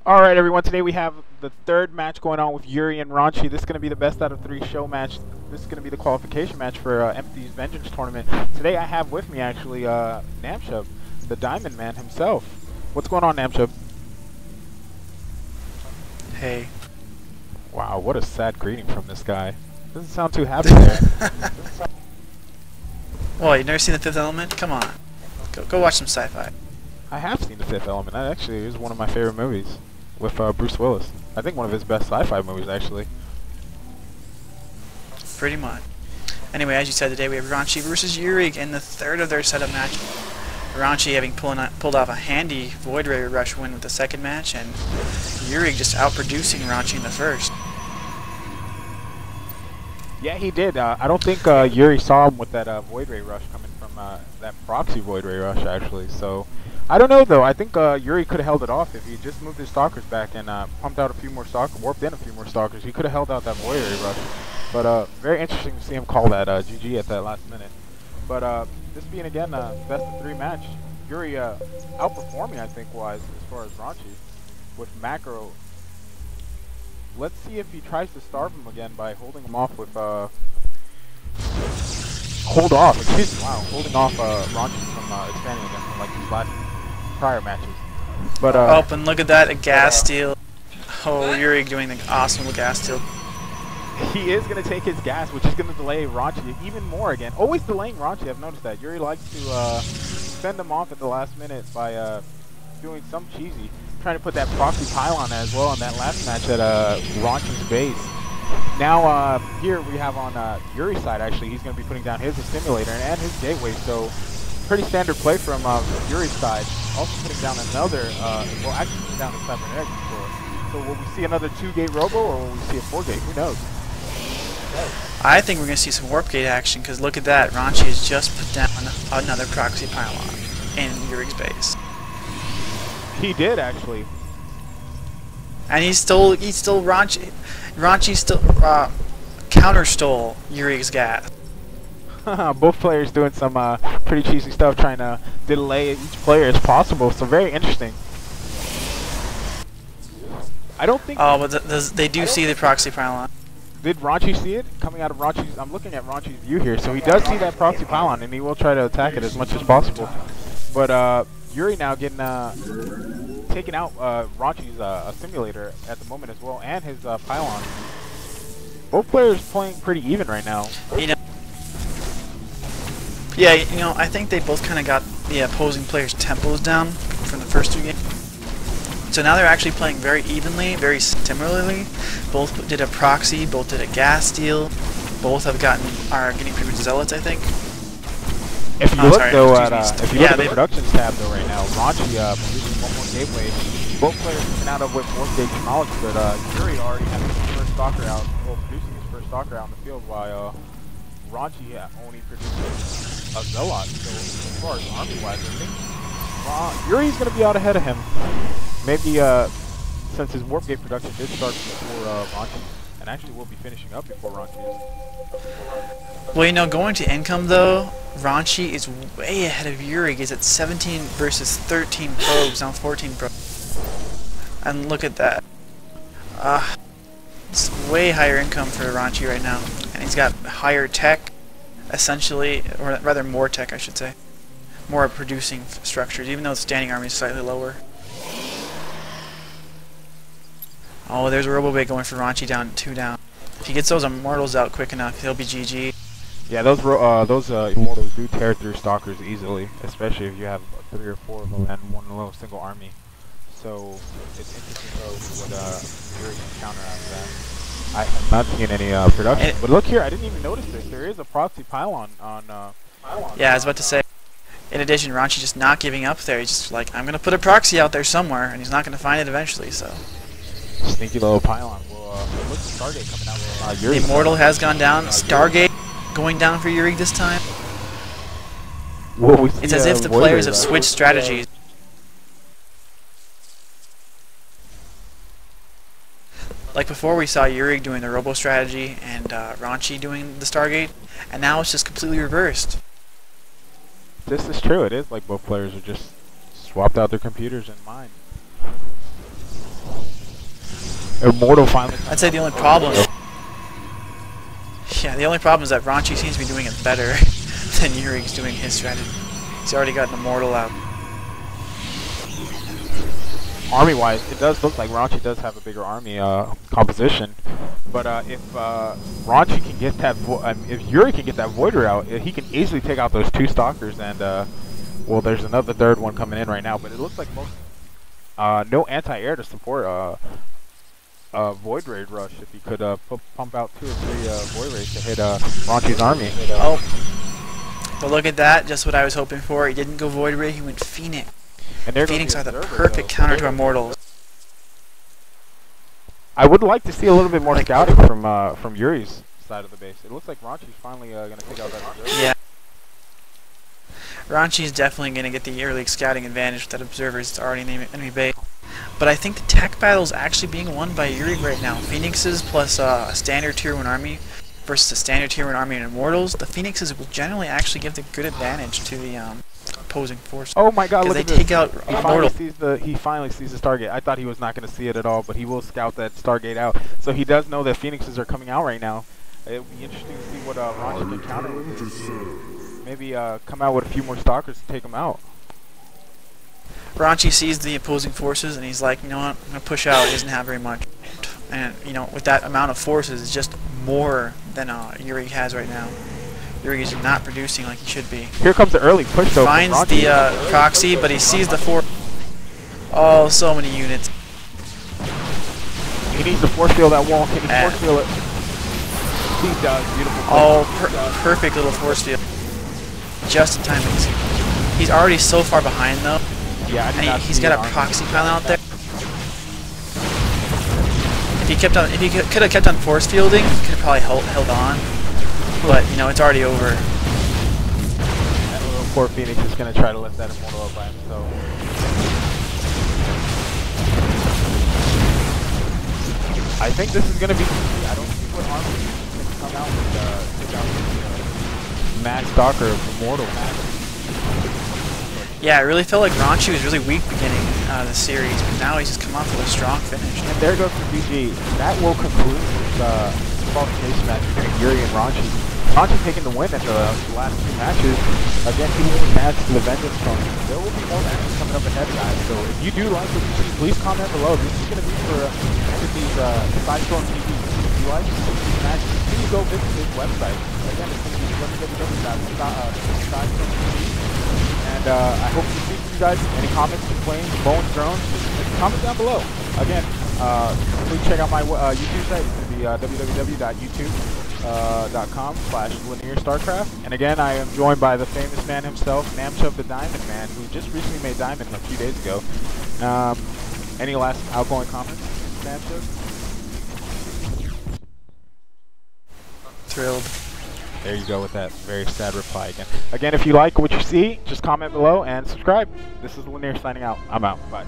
All right, everyone. Today we have the third match going on with Yuri and Ranchi. This is going to be the best out of three show match. This is going to be the qualification match for MT's Vengeance tournament. Today I have with me actually Namshub, the Diamond Man himself. What's going on, Namshub? Hey. Wow, what a sad greeting from this guy. Doesn't sound too happy there. Well, you never seen The Fifth Element? Come on. Go watch some sci-fi. I have seen The Fifth Element. That actually is one of my favorite movies with Bruce Willis. I think one of his best sci-fi movies, actually. Pretty much. Anyway, as you said, today we have Ranchi versus Yuri in the third of their setup match. Ranchi having pulled off a handy Void Ray Rush win with the second match, and Yuri just outproducing Ranchi in the first. Yeah, he did. I don't think Yuri saw him with that Void Ray Rush coming from that proxy Void Ray Rush, actually. So, I don't know, though. I think Yuri could have held it off if he just moved his Stalkers back and pumped out a few more Stalkers, warped in a few more Stalkers. He could have held out that Void Ray Rush. But very interesting to see him call that GG at that last minute. But this being, again, best of three match, Yuri outperforming, I think, wise, as far as Ranchi, with macro. Let's see if he tries to starve him again by holding him off with, holding off Ranchi from expanding again from like these last prior matches. But, oh, and look at that, a gas steal. Oh, Yuri doing the awesome gas steal. He is going to take his gas, which is going to delay Ranchi even more again. Always delaying Ranchi, I've noticed that. Yuri likes to send him off at the last minute by doing some cheesy. Trying to put that proxy pylon as well in that last match at Ranchi's base. Now here we have on Yuri's side, actually, he's going to be putting down his simulator and his gateway. So pretty standard play from Yuri's side. Also putting down another, well, actually putting down a cybernetic score. So will we see another 2-gate robo or will we see a 4-gate? Who knows? I think we're going to see some warp gate action, because look at that, Ranchi has just put down another proxy pylon in Yuri's base. He did, actually. And he stole Ranchi still counter stole Yuri's gas. Both players doing some pretty cheesy stuff, trying to delay each player as possible. So very interesting. I don't think. Oh, but they do see the proxy pylon. Did Ranchi see it coming out of Ranchi's? I'm looking at Ranchi's view here, so he does see that proxy pylon, and he will try to attack it as much as possible. But Yuri now getting taking out Ranchi's simulator at the moment as well, and his pylon. Both players playing pretty even right now. Yeah, you know, I think they both kind of got the opposing players' tempos down from the first two games. So now they're actually playing very evenly, very similarly. Both did a proxy, both did a gas steal. Both are getting pretty much zealots, I think. If you look though at if you look at the they productions tab though right now, Ranchi producing one more gateway. Both players coming out of with more gate technology, but Yuri already having his first stalker out, well, producing his first stalker out in the field, while Ranchi only producing a zealot. So as far as army wise, I think Yuri's gonna be out ahead of him. Maybe since his warp gate production did start before Ranchi, and actually will be finishing up before Ranchi is. Well, you know, going to income though, Ranchi is way ahead of Yuri. He's at 17 versus 13 probes, now 14 probes. And look at that. It's way higher income for Ranchi right now. And he's got higher tech, essentially, or rather more tech, I should say. More producing structures, even though the standing army is slightly lower. Oh, there's a Robobait going for Ranchi down, 2 down. If he gets those Immortals out quick enough, he'll be GG. Yeah, those Immortals do tear through Stalkers easily, especially if you have 3 or 4 of them and one little single army. So it's interesting though what Yuri can counteract that. I have not seen any production, but look here, I didn't even notice this. There is a proxy pylon on. Yeah, I was about to say. In addition, Ranchi just not giving up there. He's just like, I'm gonna put a proxy out there somewhere, and he's not gonna find it eventually. So. Sneaky little pylon. Well, look, Stargate coming out with Yuri. The Immortal has gone down. Stargate going down for Yuri this time. Well, it's as if the players have switched strategies. Like before, we saw Yuri doing the Robo strategy and Ranchi doing the Stargate, and now it's just completely reversed. This is true. It is like both players are just swapped out their computers and mine. Immortal finally. I'd say the only problem. Yeah, the only problem is that Raunchy seems to be doing it better than Yuri's doing his strategy. He's already got an Immortal out. Army-wise, it does look like Raunchy does have a bigger army composition, but if Raunchy can get that, if Yuri can get that Voider out, he can easily take out those 2 Stalkers, and well, there's another 3rd one coming in right now, but it looks like most no anti-air to support Void Raid rush if he could pump out 2 or 3 Void Raids to hit Raunchy's army. Oh, but look at that, just what I was hoping for. He didn't go Void Raid, he went Phoenix. And there Phoenix are the perfect counter to Immortals. I would like to see a little bit more scouting from Yuri's side of the base. It looks like Raunchy's finally going to take out that observer. Yeah. Raunchy's definitely going to get the early scouting advantage with that observers. It's already in the enemy base. But I think the tech battle is actually being won by Yuri right now. Phoenixes plus a standard tier 1 army versus a standard tier 1 army in Immortals. The Phoenixes will generally actually give the good advantage to the opposing force. Oh my god, look they at this. Take out Immortal. He finally sees the Stargate. I thought he was not going to see it at all, but he will scout that Stargate out. So he does know that Phoenixes are coming out right now. It would be interesting to see what Raunchy can counter with this. Maybe come out with a few more Stalkers to take them out. Raunchy sees the opposing forces and he's like, you know what, I'm going to push out. He doesn't have very much. And, you know, with that amount of forces, it's just more than Yuri has right now. Yuri is not producing like he should be. Here comes the early push though. Finds the proxy, but he sees the force. Oh, so many units. He needs to force field that wall. Can he force field it? He does. Beautiful. Oh, perfect little force field. Just in time. He's already so far behind though. Yeah, and he's got a proxy pile out there. If he kept on, if he could have kept on force fielding, he could have probably held on. But you know, it's already over. That little poor Phoenix is gonna try to let that Immortal up by himself. I think this is gonna be. I don't see what army is gonna come out with take out the Max Stalker of Immortal. Yeah, I really felt like Raunchy was really weak beginning the series, but now he's just come off with a strong finish. And there goes the BG. That will conclude the qualification match between Yuri and Raunchy. Raunchy taking the win at the last 2 matches. Again, he will advance to the Vengeance Throne. There will be more matches coming up ahead, guys. So if you do like what you see, please comment below. This is going to be for these Sidestorm TV. If you like these matches, please go visit his website. Again, it's going to be www.sidestorm.tv. And I hope to see you guys. Any comments, complaints, bones, drones, just comment down below. Again, please check out my YouTube site. It's going to be www.youtube.com/LinearStarcraft. And again, I am joined by the famous man himself, Namchuv the Diamond Man, who just recently made Diamond a few days ago. Any last outgoing comments, Namchuv? Thrilled. There you go with that very sad reply again. Again, if you like what you see, just comment below and subscribe. This is Linear signing out. I'm out. Bye.